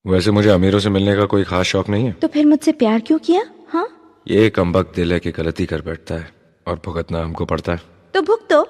वैसे मुझे अमीरों से मिलने का कोई खास शौक नहीं है। तो फिर मुझसे प्यार क्यों किया? हाँ, ये कमबख्त दिल है कि गलती कर बैठता है और भुगतना हमको पड़ता है। तो भुगतो।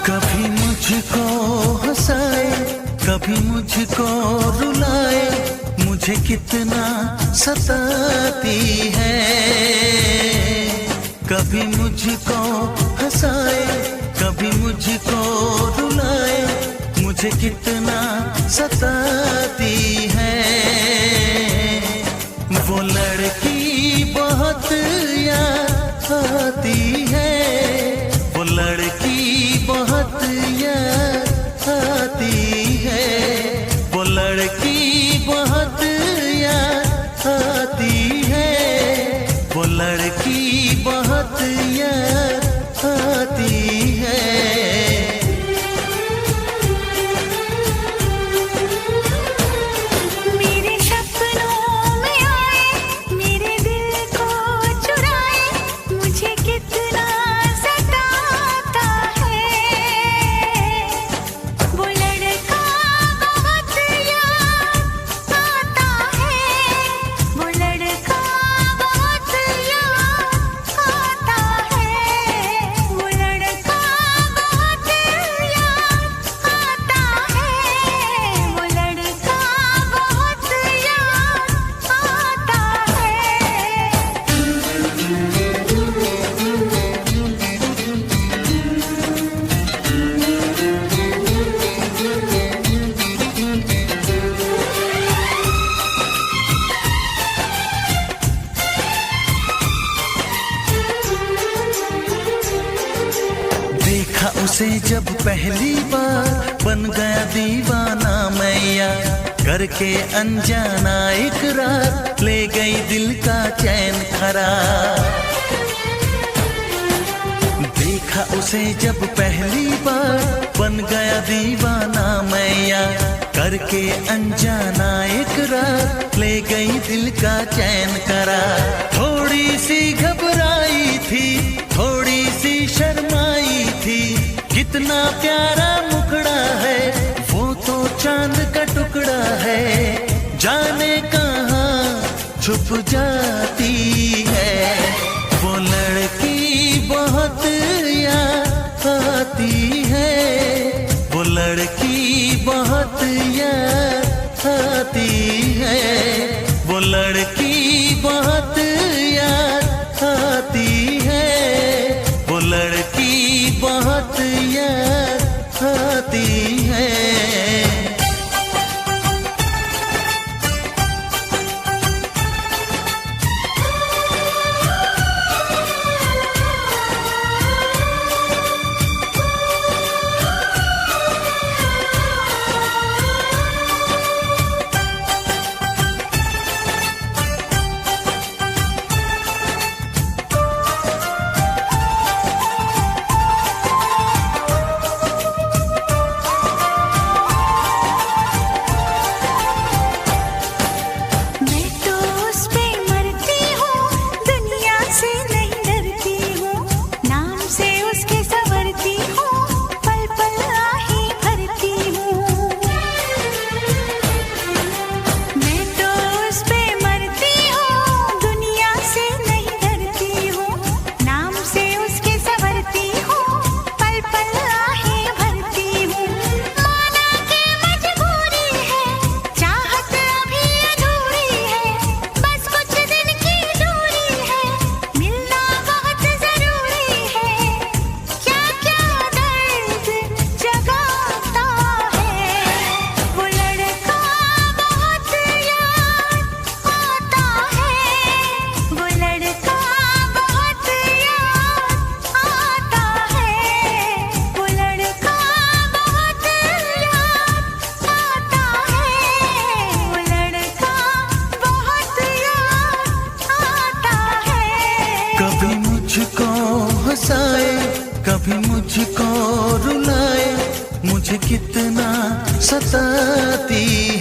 कभी मुझको हंसाए, कभी मुझको रुलाए, मुझे कितना सताती है। कभी मुझको हंसाए, कभी मुझको रुलाए, मुझे कितना सताती है। वो लड़की बहुत याद आती है, वो लड़की बहुत याद आती है, वो लड़की बहुत याद आती है, वो लड़की बहुत याद आती है। मेरे सपनों में आए, मेरे दिल को चुराए, मुझे कितना सताता है। वो लड़का बहुत याद आता है, वो लड़का बहुत याद आता है, वो लड़का बहुत याद आता है, वो लड़का बहुत याद आता देखा उसे जब पहली बार, बन गया दीवाना मैया, करके अनजाना इकरार, ले गई दिल का चैन करार। देखा उसे जब पहली बार, बन गया दीवाना मैया, करके अनजाना इकरार, ले गई दिल का चैन करार। थोड़ी सी घबराई थी, थोड़ी सी शर्माई थी, कितना प्यारा मुखड़ा है, वो तो चांद का टुकड़ा है, जाने कहाँ छुप जाती है। वो लड़की बहुत याद आती है, वो लड़की बहुत याद आती है, वो लड़की बहुत याद आती है, वो लड़की बहुत याद आती है। कितना सताती